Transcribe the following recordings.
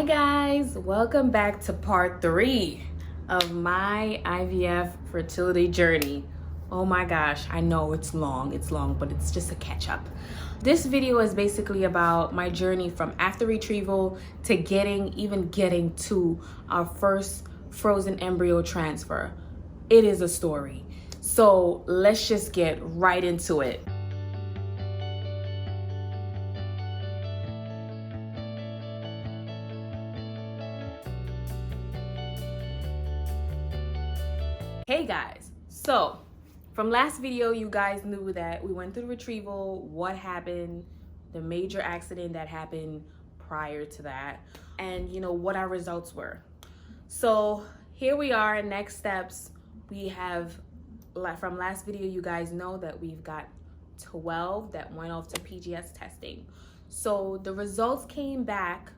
Guys, welcome back to part 3 of my IVF fertility journey. Oh my gosh, I know it's long, but it's just a catch up. This video is basically about my journey from after retrieval to getting to our first frozen embryo transfer. It is a story. So let's just get right into it. Hey guys, so from last video you guys knew that we went through retrieval, what happened, the major accident that happened prior to that, and what our results were. So here we are, next steps. We have, from last video you guys know that we've got 12 that went off to PGS testing. So the results came back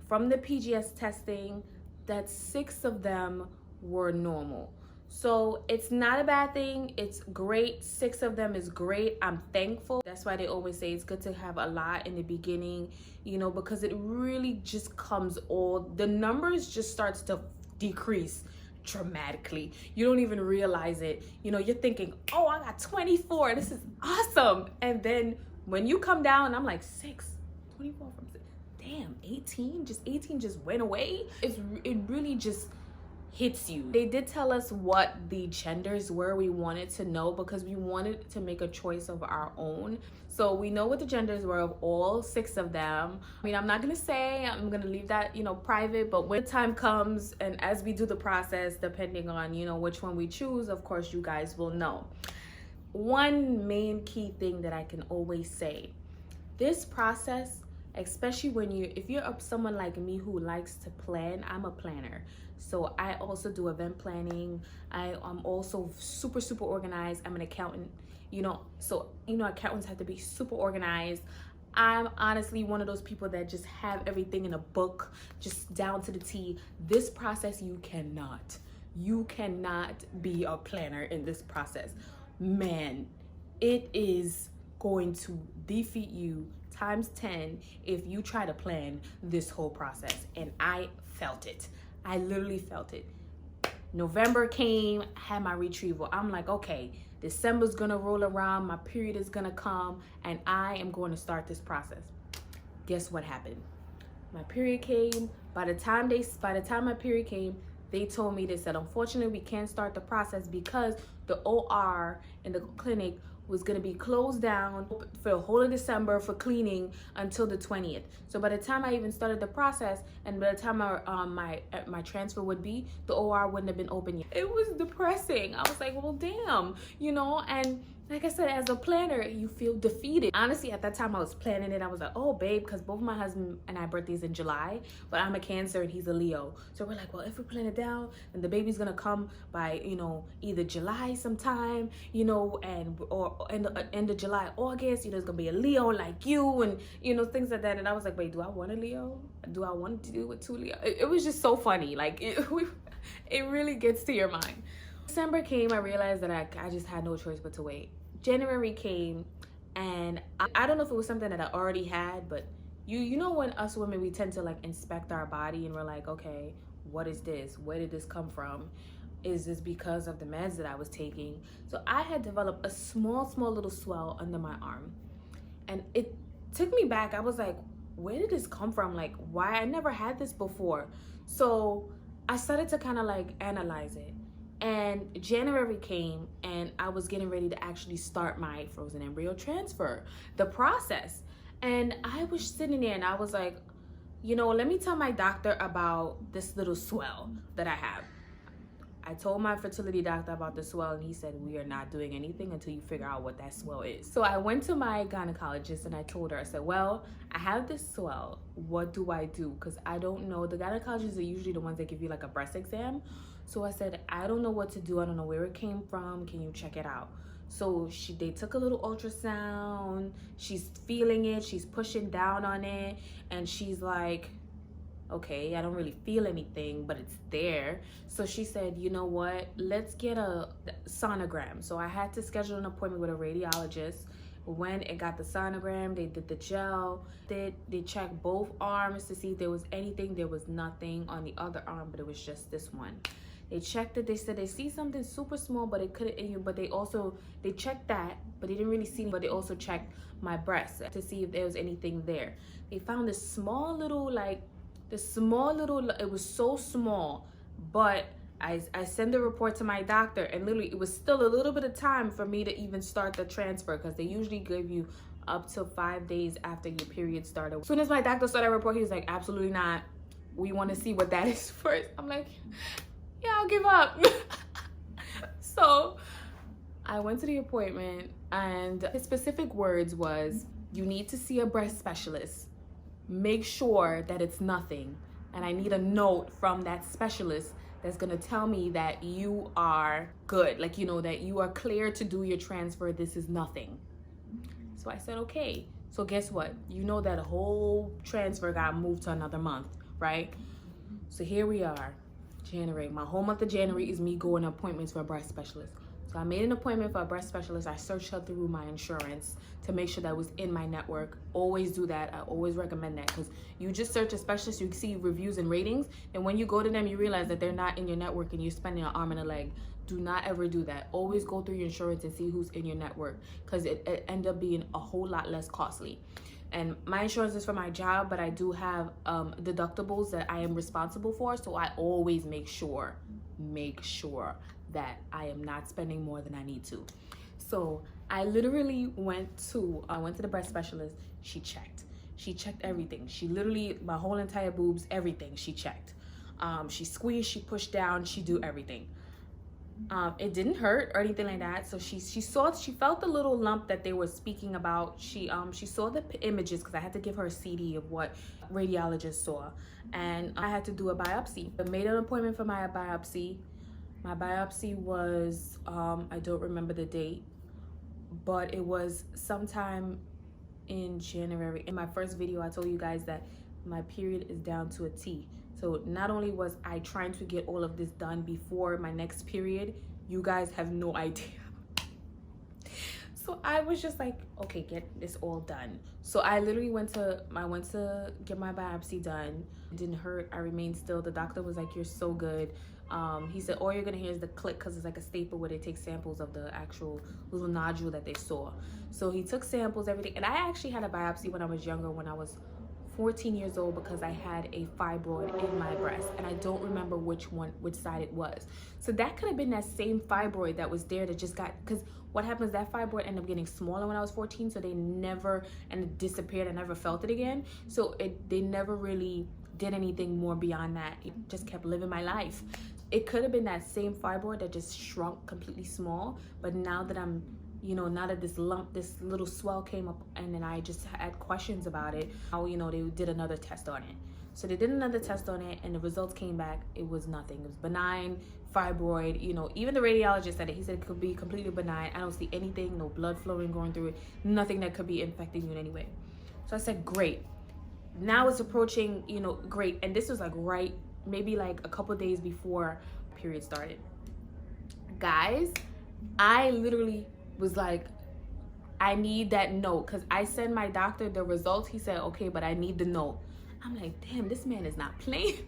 from the PGS testing that 6 of them were normal. So it's not a bad thing, it's great. 6 of them is great. I'm thankful. That's why they always say it's good to have a lot in the beginning, because it really just comes the numbers just starts to decrease dramatically. You don't even realize it. You're thinking, oh, I got 24, this is awesome. And then when you come down, I'm like 24 from 6, damn, 18 just went away. It really just hits you. They did tell us what the genders were. We wanted to know because we wanted to make a choice of our own. So we know what the genders were of all 6 of them. I mean, I'm not gonna say, I'm gonna leave that, private, but when the time comes and as we do the process, depending on, which one we choose, of course, you guys will know. One main key thing that I can always say, this process, especially if you're someone like me who likes to plan, I'm a planner. So I also do event planning. I'm also super organized. I'm an accountant, so accountants have to be super organized. I'm honestly one of those people that just have everything in a book, just down to the T. This process, you cannot be a planner in this process. Man, it is going to defeat you times 10 if you try to plan this whole process. And I felt it. I literally felt it. November came, I had my retrieval. I'm like, okay, December's gonna roll around, my period is gonna come, and I am going to start this process. Guess what happened? My period came. By the time my period came, they told me, they said, unfortunately, we can't start the process because the OR in the clinic was going to be closed down for the whole of December for cleaning until the 20th. So by the time I even started the process and by the time my transfer would be, the OR wouldn't have been open yet. It was depressing. I was like, well, damn, and like I said, as a planner, you feel defeated. Honestly, at that time I was planning it, I was like, oh, babe, because both my husband and I birthdays in July, but I'm a Cancer and he's a Leo. So we're like, well, if we plan it down, then the baby's gonna come by, either July sometime, or end of July, August, there's gonna be a Leo like you, and things like that. And I was like, wait, do I want a Leo? Do I want to deal with 2 Leo? It was just so funny. Like it really gets to your mind. December came, I realized that I just had no choice but to wait. January came, and I don't know if it was something that I already had, but you know when us women, we tend to like inspect our body and we're like, okay, what is this? Where did this come from? Is this because of the meds that I was taking? So I had developed a small little swell under my arm, and it took me back. I was like, where did this come from? Like, why? I never had this before. So I started to kind of like analyze it. And January came and I was getting ready to actually start my frozen embryo transfer, the process. And I was sitting there and I was like, let me tell my doctor about this little swell that I have. I told my fertility doctor about the swell and he said, we are not doing anything until you figure out what that swell is. So I went to my gynecologist and I told her, I said, well, I have this swell. What do I do? Because I don't know. The gynecologists are usually the ones that give you like a breast exam. So I said, I don't know what to do. I don't know where it came from. Can you check it out? So they took a little ultrasound. She's feeling it. She's pushing down on it. And she's like, okay, I don't really feel anything, but it's there. So she said, you know what? Let's get a sonogram. So I had to schedule an appointment with a radiologist. When it got the sonogram, they did the gel. They checked both arms to see if there was anything. There was nothing on the other arm, but it was just this one. They checked it. They said they see something super small, but it couldn't. But they checked that, but they didn't really see. But they also checked my breast to see if there was anything there. They found this small little, it was so small, but I sent the report to my doctor, and literally it was still a little bit of time for me to even start the transfer, because they usually give you up to 5 days after your period started. As soon as my doctor saw that report, he was like, absolutely not. We want to see what that is first. I'm like, yeah, I'll give up. So I went to the appointment, and his specific words was, you need to see a breast specialist. Make sure that it's nothing. And I need a note from that specialist that's gonna tell me that you are good. Like, you know, that you are clear to do your transfer. This is nothing. So I said, okay. So guess what? You know that whole transfer got moved to another month, right? So here we are, January. My whole month of January is me going to appointments for a breast specialist. So I made an appointment for a breast specialist. I searched her through my insurance to make sure that was in my network. Always do that. I always recommend that, because you just search a specialist, you see reviews and ratings, and when you go to them, you realize that they're not in your network and you're spending an arm and a leg. Do not ever do that. Always go through your insurance and see who's in your network, because it ends up being a whole lot less costly. And my insurance is for my job, but I do have deductibles that I am responsible for, so I always make sure that I am not spending more than I need to. So I literally went to the breast specialist. She checked everything. She literally, my whole entire boobs, everything she checked. She squeezed, she pushed down, she do everything. It didn't hurt or anything like that. So she felt the little lump that they were speaking about. She saw the images, because I had to give her a CD of what radiologist saw, and I had to do a biopsy. I made an appointment for my biopsy. My biopsy was, I don't remember the date, but it was sometime in January. In my first video, I told you guys that my period is down to a T. So not only was I trying to get all of this done before my next period, you guys have no idea. So I was just like, okay, get this all done. So I literally went to get my biopsy done. It didn't hurt. I remained still. The doctor was like, you're so good. He said, all you're gonna hear is the click, because it's like a staple where they take samples of the actual little nodule that they saw. So he took samples, everything. And I actually had a biopsy when I was younger, when I was 14 years old, because I had a fibroid in my breast, and I don't remember which side it was. So that could have been that same fibroid that was there that just got, because what happens, that fibroid ended up getting smaller when I was 14, so and it disappeared. I never felt it again. So they never really did anything more beyond that. It just kept living my life. It could have been that same fibroid that just shrunk completely small, but now that I'm, now that this little swell came up, and then I just had questions about it, how, they did another test on it. So they did another test on it, and the results came back. It was nothing. It was benign fibroid. Even the radiologist said it. He said it could be completely benign. I don't see anything, no blood flowing going through it, nothing that could be infecting you in any way. So I said, great. Now it's approaching, great. And this was like maybe like a couple days before period started. Guys, I literally was like, I need that note, because I sent my doctor the results. He said, okay, but I need the note. I'm like, damn, this man is not playing.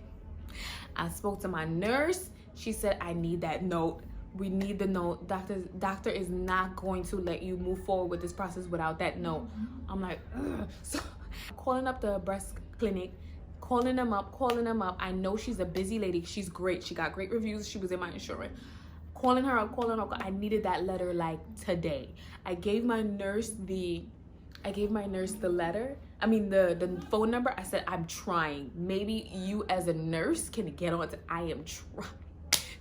I spoke to my nurse. She said, I need that note. We need the note. Doctor is not going to let you move forward with this process without that note. I'm like, ugh. So calling up the breast clinic, calling them up. I know she's a busy lady. She's great. She got great reviews. She was in my insurance. Calling her up. I needed that letter like today. I gave my nurse the letter. I mean, the phone number. I said, I'm trying. Maybe you as a nurse can get on to, I am trying.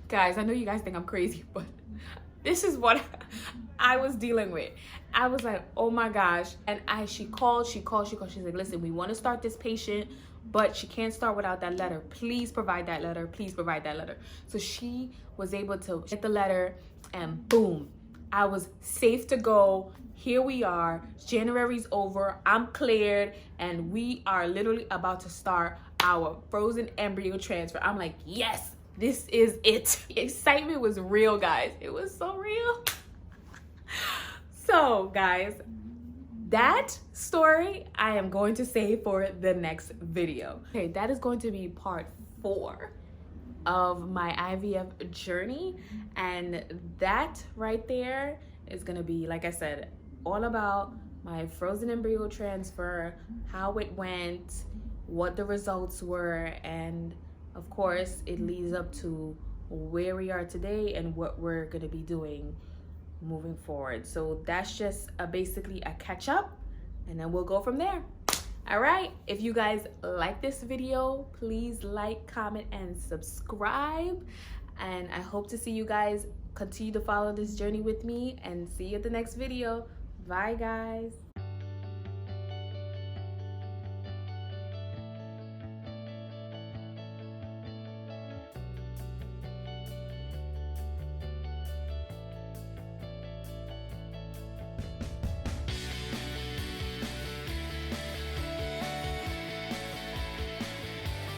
Guys, I know you guys think I'm crazy, but this is what I was dealing with. I was like, oh my gosh. And she called. She's like, listen, we want to start this patient, but she can't start without that letter. Please provide that letter. So she was able to get the letter, and boom, I was safe to go. Here we are. January's over. I'm cleared, and we are literally about to start our frozen embryo transfer. I'm like, yes, this is it. The excitement was real, guys. It was so real. So, guys, that story I am going to save for the next video. Okay, that is going to be part 4 of my IVF journey, and that right there is gonna be, like I said, all about my frozen embryo transfer, how it went, what the results were, and of course it leads up to where we are today and what we're gonna be doing moving forward. So that's just basically a catch up, and then we'll go from there. All right, if you guys like this video, please like, comment, and subscribe. And I hope to see you guys continue to follow this journey with me, and see you at the next video. Bye, guys.